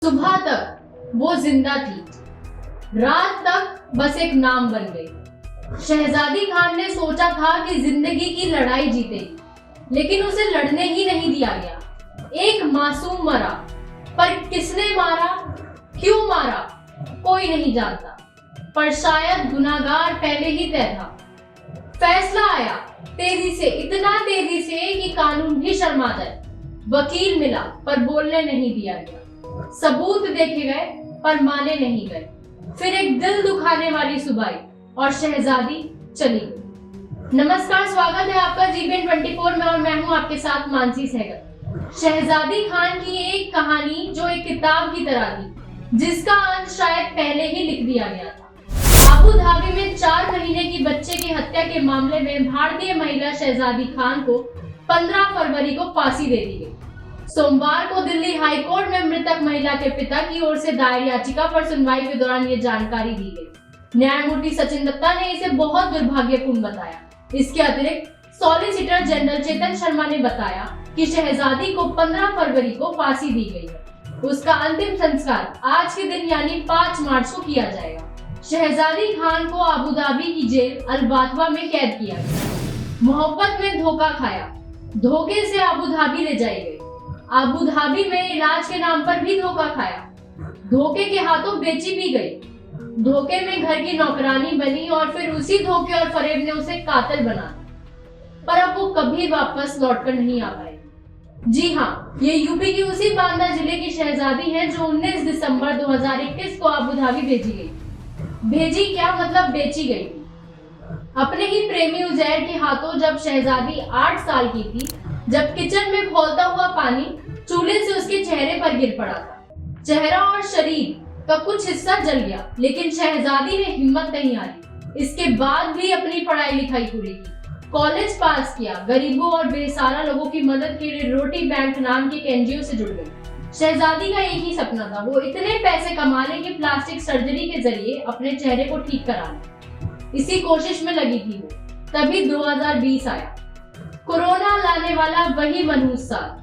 सुबह तक वो जिंदा थी, रात तक बस एक नाम बन गई। शहजादी खान ने सोचा था कि जिंदगी की लड़ाई जीतेगी, लेकिन उसे लड़ने ही नहीं दिया गया। एक मासूम मरा, पर किसने मारा, क्यों मारा, कोई नहीं जानता। पर शायद गुनाहगार पहले ही तय था। फैसला आया तेजी से, इतना तेजी से कि कानून भी शर्मा जाए। वकील मिला, पर बोलने नहीं दिया गया। सबूत देखे गए, पर माने नहीं गए। फिर एक दिल दुखाने वाली सुबह आई और शहजादी चली गई। नमस्कार, स्वागत है आपका जीबीएन 24 में और मैं हूं आपके साथ मानसी सहगल। शहजादी खान की एक कहानी जो एक किताब की तरह थी, जिसका अंत शायद पहले ही लिख दिया गया था। अबू धाबी में 4 महीने की बच्चे की हत्या के मामले में भारतीय महिला शहजादी खान को 15 फरवरी को फांसी दे दी गई। सोमवार को दिल्ली हाई कोर्ट में मृतक महिला के पिता की ओर से दायर याचिका पर सुनवाई के दौरान ये जानकारी दी गई। न्यायमूर्ति सचिन दत्ता ने इसे बहुत दुर्भाग्यपूर्ण बताया। इसके अतिरिक्त सॉलिसिटर जनरल चेतन शर्मा ने बताया कि शहजादी को 15 फरवरी को फांसी दी गई है। उसका अंतिम संस्कार आज के दिन यानी 5 मार्च को किया जाएगा। शहजादी खान को अबू धाबी की जेल अल-बातवा में कैद किया गया। मोहब्बत में धोखा खाया, धोखे से अबू धाबी ले जाई गई। अबू धाबी में इलाज के नाम पर भी धोखा खाया, धोखे के हाथों बेची भी गई। धोखे में घर की नौकरानी बनी और फिर उसी धोखे और फरेब ने उसे कातिल बना दिया। पर अब वो कभी वापस लौटकर नहीं आ पाए। जी हाँ, ये यूपी की उसी बांदा जिले की शहजादी है जो 19 दिसंबर 2021 को अबू धाबी भेजी गई। भेजी क्या, मतलब बेची गई। अपने ही प्रेमी उजैर के हाथों जब शहजादी 8 साल की थी, जब किचन में खौलता हुआ पानी चूल्हे से उसके चेहरे पर गिर पड़ा था। चेहरा और शरीर का कुछ हिस्सा जल गया, लेकिन शहजादी ने हिम्मत नहीं हारी। इसके बाद भी अपनी पढ़ाई लिखाई पूरी की, कॉलेज पास किया, गरीबों और बेसहारा लोगों की मदद के लिए रोटी बैंक नाम के एनजीओ से जुड़ गई। शहजादी का एक ही सपना था, वो इतने पैसे कमा ले कि प्लास्टिक सर्जरी के जरिए अपने चेहरे को ठीक करा ले। इसी कोशिश में लगी थी वो। तभी 2020 आया, कोरोना लाने वाला वही मनहूस साल।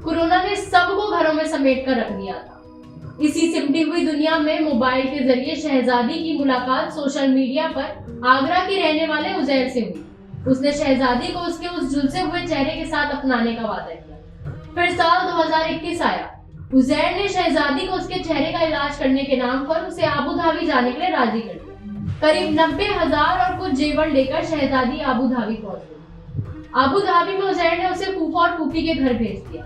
कोरोना ने सबको घरों में समेट कर रख दिया था। इसी सिमटी हुई दुनिया में मोबाइल के जरिए शहजादी की मुलाकात सोशल मीडिया पर आगरा के रहने वाले उजैर से हुई। उसने शहजादी को उसके उस झुलसे हुए चेहरे के साथ अपनाने का वादा किया। फिर साल 2021 आया। उजैर ने शहजादी को उसके चेहरे का इलाज करने के नाम पर उसे अबू धाबी जाने के लिए राजी कर दिया। करीब 90,000 और कुछ जेवर लेकर शहजादी अबू धाबी पहुंच गई। अबू धाबी में उजैर ने उसे फूफा और फूफी के घर भेज दिया।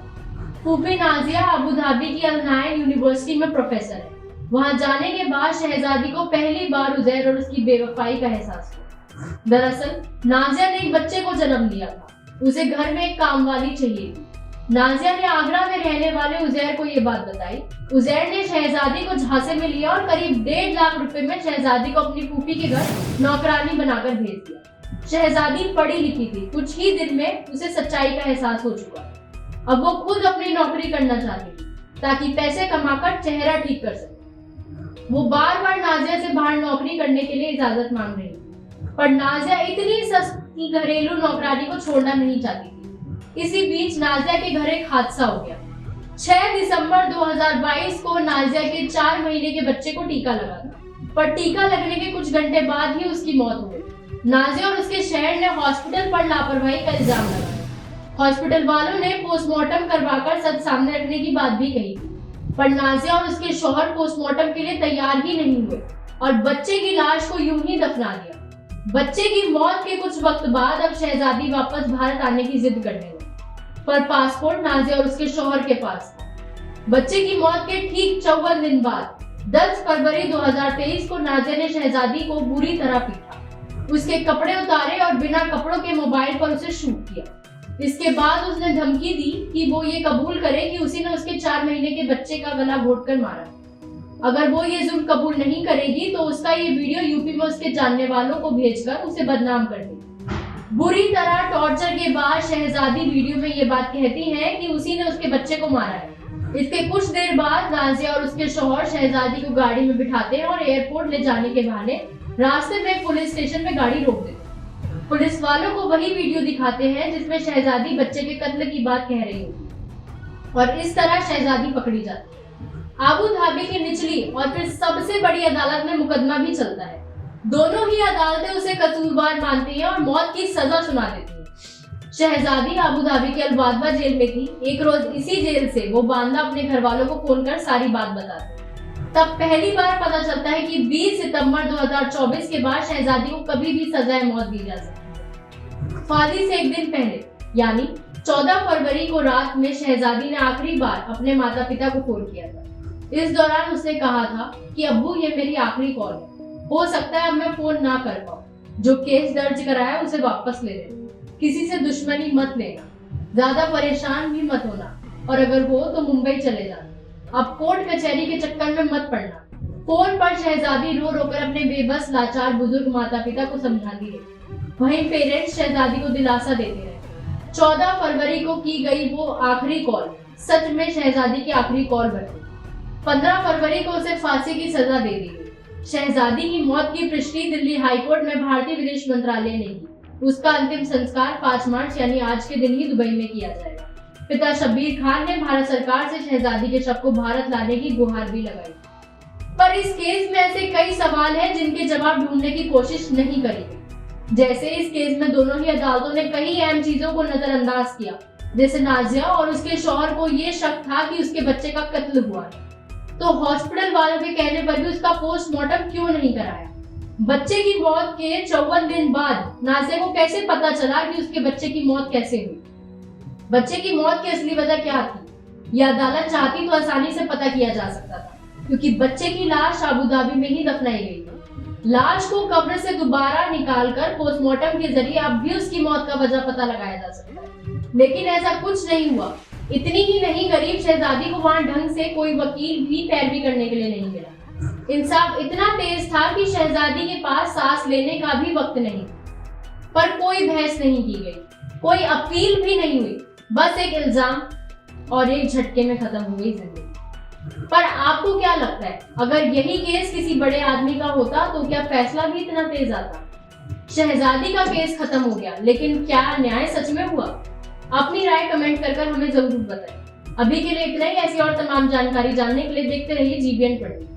फूफी नाजिया अबू धाबी की अल-नाइन यूनिवर्सिटी में प्रोफेसर है। वहां जाने के बाद शहजादी को पहली बार उजैर और उसकी बेवफाई का एहसास हुआ। दरअसल नाजिया ने एक बच्चे को जन्म दिया था, उसे घर में एक कामवाली चाहिए थी। नाजिया ने आगरा में रहने वाले उजैर को ये बात बताई। उजैर ने शहजादी को झांसे में लिया और करीब 1.5 लाख रुपए में शहजादी को अपनी फूफी के घर नौकरानी बनाकर भेज दिया। शहजादी पढ़ी लिखी थी, कुछ ही दिन में उसे सच्चाई का एहसास हो चुका। अब वो खुद अपनी नौकरी करना चाहती थी, ताकि पैसे कमाकर चेहरा ठीक कर सके। वो बार बार नाजिया से बाहर नौकरी करने के लिए इजाजत मांग रही थी, पर नाजिया इतनी सस्ती घरेलू नौकरानी को छोड़ना नहीं चाहती थी। इसी बीच नाजिया के घर एक हादसा हो गया। 6 दिसंबर 2022 को नाजिया के 4 महीने के बच्चे को टीका लगा था, पर टीका लगने के कुछ घंटे बाद ही उसकी मौत हो गई। नाजिया और उसके शहर ने हॉस्पिटल पर लापरवाही का इल्जाम लगाया। हॉस्पिटल वालों ने पोस्टमार्टम करवाकर सच सामने रखने की बात भी कही थी, पर नाजिया और उसके शौहर पोस्टमार्टम के लिए तैयार ही नहीं हुए और बच्चे की लाश को यूं ही दफना दिया। बच्चे की मौत के कुछ वक्त बाद अब शहजादी वापस भारत आने की जिद करने लगी, पर पासपोर्ट नाजिया और उसके शौहर के पास था। बच्चे की मौत के ठीक 54 दिन बाद 10 फरवरी 2023 को नाजिया ने शहजादी को बुरी तरह पीटा, उसके कपड़े उतारे और बिना कपड़ों के मोबाइल पर उसे शूट किया। इसके बाद उसने धमकी दी कि वो ये कबूल करे कि उसी ने उसके 4 महीने के बच्चे का गला घोटकर मारा। अगर वो ये जुल्म कबूल नहीं करेगी तो उसका ये वीडियो यूपी में उसके जानने वालों को भेजकर उसे बदनाम कर देगी। बुरी तरह टॉर्चर के बाद शहजादी वीडियो में ये बात कहती है कि उसी ने उसके बच्चे को मारा है। इसके कुछ देर बाद नाजिया और उसके शौहर शहजादी को गाड़ी में बिठाते हैं और एयरपोर्ट ले जाने के बहाने रास्ते में पुलिस स्टेशन में गाड़ी रोक देते। पुलिस वालों को वही वीडियो दिखाते हैं जिसमें शहजादी बच्चे के कत्ल की बात कह रही होती और इस तरह शहजादी पकड़ी जाती है। आबू धाबी की निचली और फिर सबसे बड़ी अदालत में मुकदमा भी चलता है। दोनों ही अदालतें उसे कसूरवार मानती हैं और मौत की सजा सुना देती हैं। शहजादी आबू धाबी के अलबादबा जेल में थी। एक रोज इसी जेल से वो बांदा अपने घर वालों को फोन कर सारी बात बताती। तब पहली बार पता चलता है कि 20 सितंबर 2024 के बाद शहजादी को कभी भी सजाए मौत दी जा सकती है। फांसी से एक दिन पहले यानी 14 फरवरी को रात में शहजादी ने आखिरी बार अपने माता पिता को फोन किया था। इस दौरान उसने कहा था कि अब्बू ये मेरी आखिरी कॉल है, हो सकता है अब मैं फोन ना कर पाऊँ। जो केस दर्ज कराया उसे वापस ले लेना, किसी से दुश्मनी मत लेना, ज्यादा परेशान भी मत होना और अगर हो तो मुंबई चले जाना। अब कोर्ट कचहरी के चक्कर में मत पड़ना। फोन पर शहजादी रो रो कर अपने बेबस लाचार बुजुर्ग माता पिता को समझाती रही। वहीं पेरेंट्स शहजादी को दिलासा देते रहे। 14 फरवरी को की गई वो आखिरी कॉल सच में शहजादी की आखिरी कॉल बनी। 15 फरवरी को उसे फांसी की सजा दे दी गई। शहजादी की मौत की पुष्टि दिल्ली हाईकोर्ट में भारतीय विदेश मंत्रालय ने की। उसका अंतिम संस्कार 5 मार्च यानी आज के दिन ही दुबई में किया जाएगा। पिता शब्बीर खान ने भारत सरकार से शहजादी के शव को भारत लाने की गुहार भी लगाई। पर इस केस में ऐसे कई सवाल हैं जिनके जवाब ढूंढने की कोशिश नहीं करी गई। जैसे इस केस में दोनों ही अदालतों ने कई अहम चीजों को नजरअंदाज किया। जैसे नाजिया और उसके शौहर को ये शक था कि उसके बच्चे का कत्ल हुआ है, तो हॉस्पिटल वालों के कहने पर भी उसका पोस्टमार्टम क्यों नहीं कराया। बच्चे की मौत के 54 दिन बाद नाजिया को कैसे पता चला कि उसके बच्चे की मौत कैसे हुई। बच्चे की मौत की असली वजह क्या थी, यह अदालत चाहती तो आसानी से पता किया जा सकता था, क्योंकि बच्चे की लाश आबू धाबी में ही दफनाई गई थी। लाश को कब्र से दोबारा निकालकर पोस्टमार्टम के जरिए अब भी उसकी मौत का वजह पता लगाया जा सकता है, लेकिन ऐसा कुछ नहीं हुआ। इतनी ही नहीं, गरीब शहजादी को वहां ढंग से कोई वकील भी पैरवी करने के लिए नहीं मिला। इंसाफ इतना तेज था कि शहजादी के पास सांस लेने का भी वक्त नहीं, पर कोई बहस नहीं की गई, कोई अपील भी नहीं हुई। बस एक इल्जाम और एक झटके में खत्म हो गई जिंदगी। पर आपको क्या लगता है, अगर यही केस किसी बड़े आदमी का होता तो क्या फैसला भी इतना तेज आता? शहजादी का केस खत्म हो गया, लेकिन क्या न्याय सच में हुआ? अपनी राय कमेंट कर हमें जरूर बताएं। अभी के लिए इतना ही। ऐसी और तमाम जानकारी जानने के लिए देखते रहिए GBN 20।